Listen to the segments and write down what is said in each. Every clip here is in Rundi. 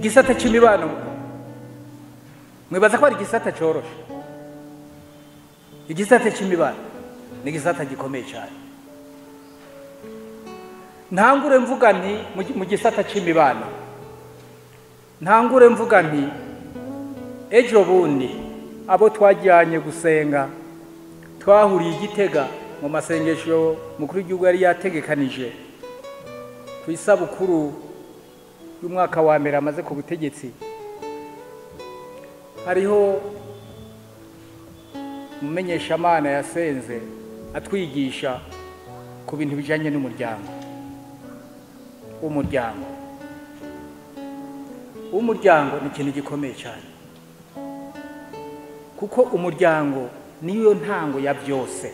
igisata c'imibano mwibaza ko ari igisata coroshe. Igisata c'imibano ni igisata gikomeye cyane. Ntangure mvuga nti mu gisata c'imibano, ntangure mvuga nti ejo bundi abo twajyanye gusenga twahuriye Igitega mu masengesho mukuru w'igihugu yari yategekanije ku isabukuru y'umwaka wa mbere amaze ku butegetsi. Hariho umumenyeshamana yasenze atwigisha ku bintu bijanye n'umuryango. Umuryango ni ikintu gikomeye cyane, kuko umuryango niyo ntango ya byose.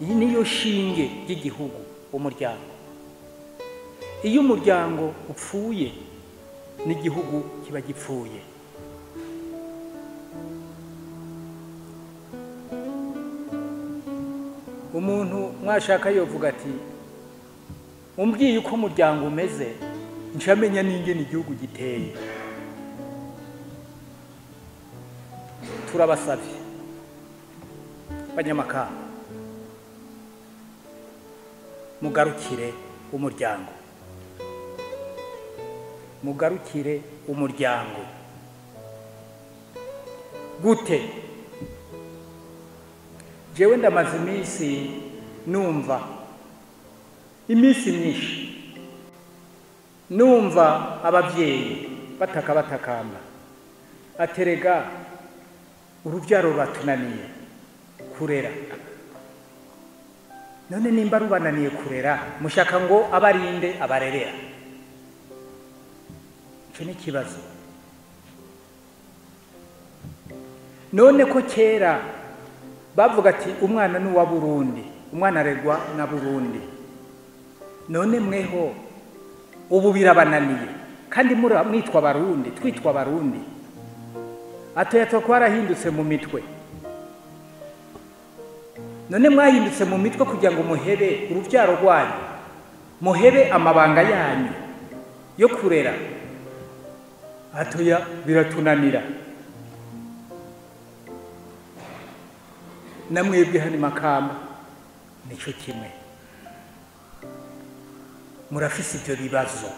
Iyi niyo shinge ry'igihugu, umuryango. Iyo umuryango upfuye n'igihugu kiba gipfuye. Umuntu mwashaka yovuga ati umbwiye uko umuryango umeze ncamenya n'ingene igihugu giteye. Turabasavye Banyamakamba, mugarukire umuryango, mugarukire umuryango. Gute? Jewe ndamaze iminsi numva, iminsi myinshi numva abavyeyi batakamba aterega uruvyaro rwatunaniye kurera. None nimba rubananiye kurera, mushaka ngo abarinde abarerera? Ico ni ikibazo. None ko kera bavuga ati umwana ni uwa Burundi, umwana aregwa na Burundi, none mweho ubu birabananiye kandi mwitwa Barundi, twitwa Barundi, atoya twarahindutse mu mitwe. None mwahindutse mu mitwe kugira ngo muhebe uruvyaro rwanyu, muhebe amabanga yanyu yo kurera. Atoya biratunanira. Namwebwe hani Makamba nico kimwe, murafise ibyo bibazo,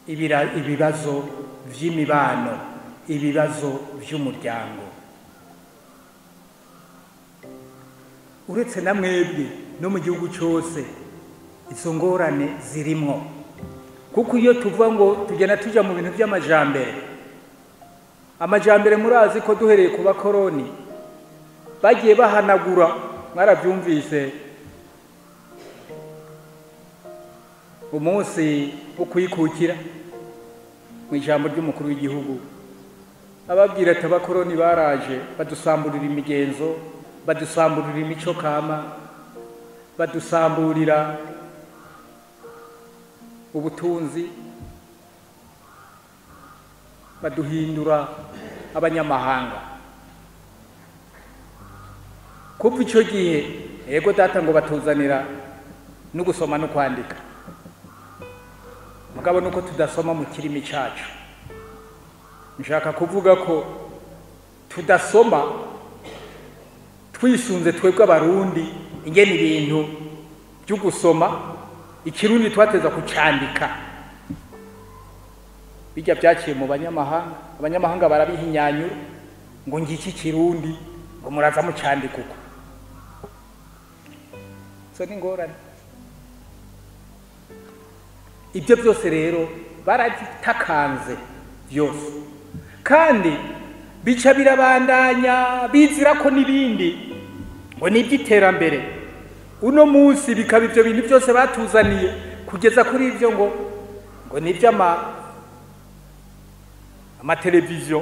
ibibazo vy'imibano, ibibazo vy'umuryango. Uretse namwebwe no mu gihugu cyose izo ngorane zirimwo, kuko iyo tuvuga ngo tugenda tuja mu bintu by'amajambere, amajambere murazi ko duhereye ku bakoroni bagiye bahanagura, mwarabyumvise umunsi wo kwikukira mu ijambo ry'umukuru w'igihugu, ababwira ati abakoroni baraje badusamburira imigenzo, badusamburira imico kama, badusamburira ubutunzi, baduhindura abanyamahanga. Kuva icyo gihe yego data ngo batuzanira no gusoma no kwandika, mugabo nuko tudasoma mu kirimi cacu. Nshaka kuvuga ko tudasoma twisunze twebwe Abarundi ingene ibintu byo gusoma ikirundi twateza kucandika bijya byaciye mu banyamahanga. Abanyamahanga barabihinyanyura ngo ngiki kirundi ngo muraza mucandika uko. So ni ngorane. Ibyo byose rero baragitakanze byose, kandi bica birabandanya bizira ko nibindi ngo nibyiterambere. Uno munsi bikaba ibyo bintu byose batuzaniye kugeza kuri ibyo ngo nibyo amateleviziyo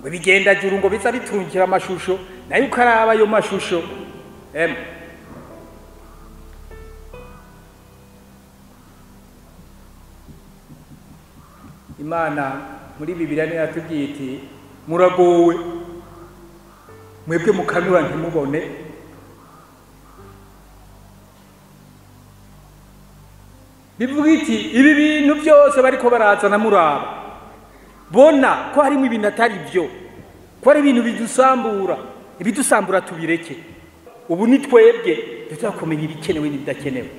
ngo bigenda juru ngo biza bitungira amashusho, nayo ukaraba ayo mashusho Imana muri Bibiliya niyo yatubwiye iti muragowe mwebwe mukanura ntimubone. bivuga iti ibi bintu byose bariko barazana muraba bona ko harimo ibintu atari byo, ko ari ibintu bidusambura, ibidusambura tubireke. Ubu ni twebwe tuzakomenya ibikenewe n'ibidakenewe.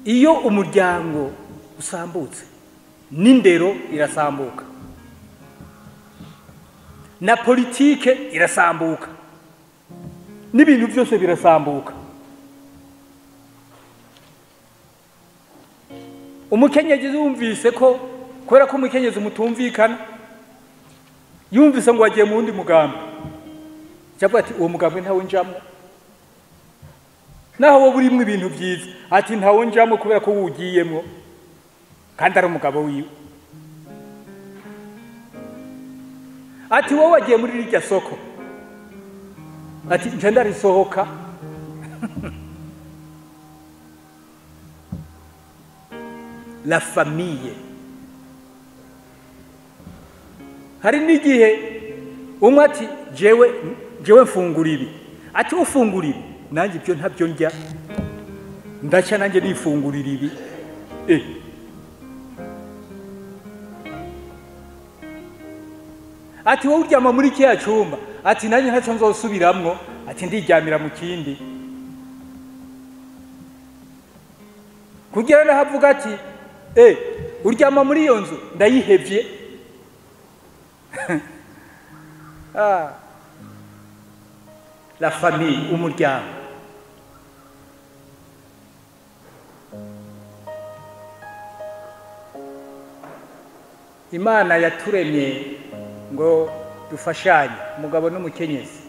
Iyo umuryango usambutse n'indero irasambuka, na politike irasambuka, n'ibintu byose birasambuka. Umukenyezi yumvise ko kubera ko umukenyezi mutumvikana, yumvise ngo wagiye mu wundi mugambi, cyavuga ati uwo mugambi ntawe njamwo, naho wo burimo ibintu byiza, ati ntawe njamwo kubera ko wugiyemwo kandi ari umugabo wiwe. Ati wowe wagiye muri rirya soko, ati nje ndarisohoka. La famille. Hari n'igihe umwe ati jewe mfungura ibi, ati ufungura ibi nanjye ibyo ntabyo njya, ndaca nanjye nifungurira ibi. Ati wowe uryama muri kiya cyumba, ati nanjye ntacyo nzosubiramwo, ati ndiryamira mu kindi. Kugira ngo havuga ati uryama muri iyo nzu ndayihevye. La famille, umuryango. Imana yaturemye ngo dufashanye, umugabo n'umukenyezi.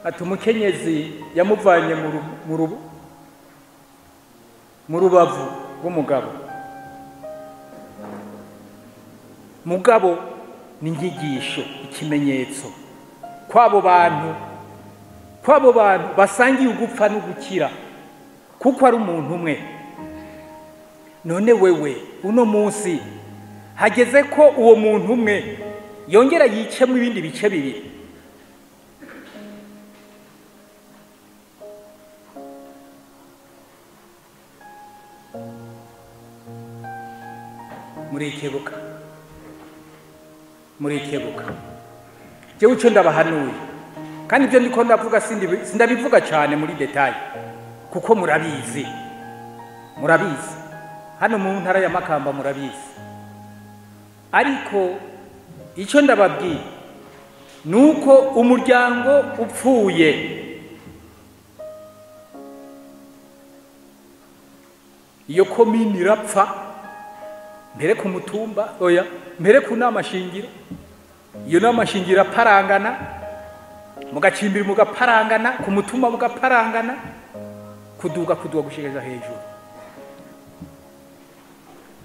Ati umukenyezi yamuvanye mu rubavu rw'umugabo. Mugabo ni inyigisho, ikimenyetso kwabo bantu basangiye ugupfa no gukira, kuko ari umuntu umwe. None wewe uno munsi hageze ko uwo muntu umwe yongera yicemo ibindi bice bibiri. Murikebuka. Jewe uco ndabahanuye, kandi ibyo ndiko ndavuga sindabivuga cyane muri detail, kuko murabizi hano mu ntara ya Makamba murabizi. Ariko icyo ndababwiye nuko umuryango upfuye, iyo komini irapfa, mbere ku mutumba oya, mbere ku nama shingiro, iyo nama shingiro parangana, mugacimbira mugaparangana, ku mutumba mugaparangana, kuduga gushikeza hejuru.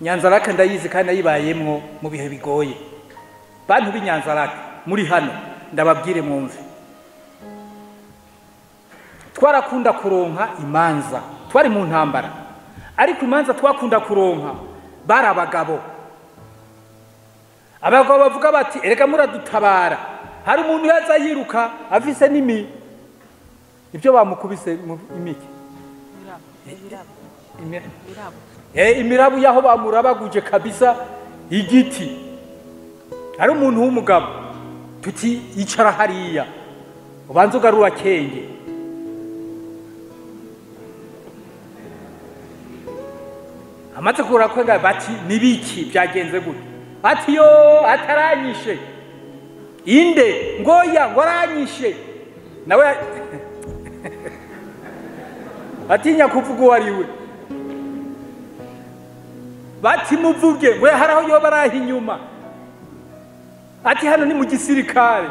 Nyanzarake ndayizi kandi nayibayemwo mu bihe bigoye. Bantu b'Inyanzarake muri hano ndababwire mwumve, twarakunda kuronka imanza, twari mu ntambara, ariko imanza twakunda kuronka bari abagabo bavuga bati erega muradutabara. Hari umuntu yaza yiruka afise ibyo bamukubise imiki imirabu yaho bamurabaguje kabisa igiti. Hari umuntu w'umugabo tuti yicara hariya ubanza ugarura kenge, amaze kurakwenga bati nibiki byagenze gute, ati yo ataranyishe inde ngoya ngoranyishe nawe atinya kuvuga uwo ariwe. Bati muvuge ngo haraho yo barahi inyuma, ati hano ni mu gisirikare.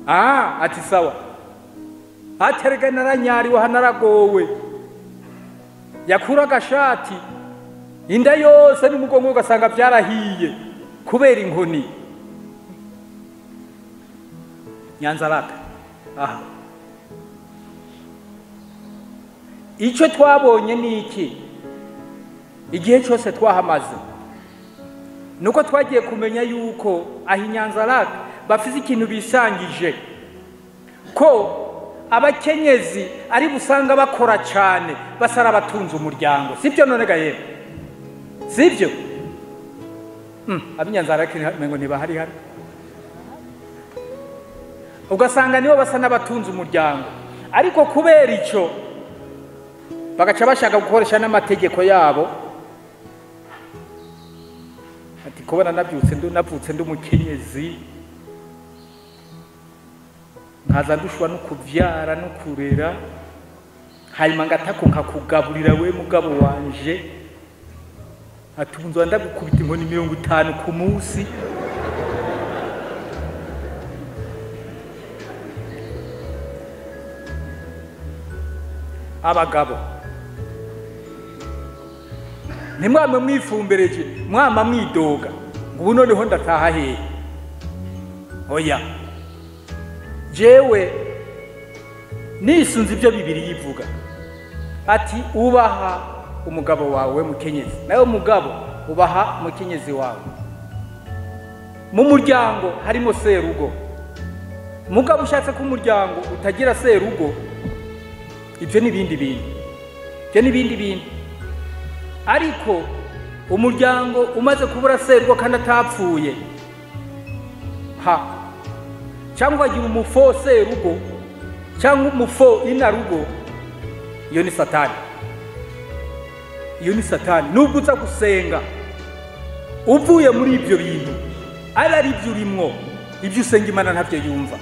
Ati sawa, aterega naranyari wa hanaragowe, yakura agashati inda yose n'umugongo ugasanga byarahiye kubera inkoni. Nyanzarake icyo twabonye ni iki? Igihe cyose twahamaze nuko twagiye kumenya yuko aho Nyanzarake bafise ikintu bisangije ko abakenyezi ari busanga bakora cyane basara abatunze umuryango, sibyo none gaye, sibyo? Abinyanzara mengo ntibahari hano, ugasanga nibo basa n'abatunze umuryango, ariko kubera icyo bagaca bashaka gukoresha n'amategeko yabo, ati kubona navutse ndi umukenyezi nkaza ndushwa no kuvyara no kurera, hanyuma ngatako nkakugaburira we mugabo wanje, ati unzwa ndagukubita inkoni 50 ku munsi. Abagabo ntimwame mwifumbereje, mwama mwidoga ngo ubu noneho ndataha hehe. Oya, jewe nisunze ibyo Bibiri yivuga ati ubaha umugabo wawe mukenyezi, nawe mugabo ubaha mukenyezi wawe. Mu muryango harimo serugo, mugabo ushatse ko umuryango utagira serugo, ibyo n'ibindi bintu. Ariko umuryango umaze kubura serugo kandi atapfuye, cyangwa agira umufo serugo cyangwa umufo inarugo, iyo ni satani. Nubwo uza gusenga uvuye muri ibyo bintu ari byo urimwo, ibyo usenga Imana ntabyo yumva.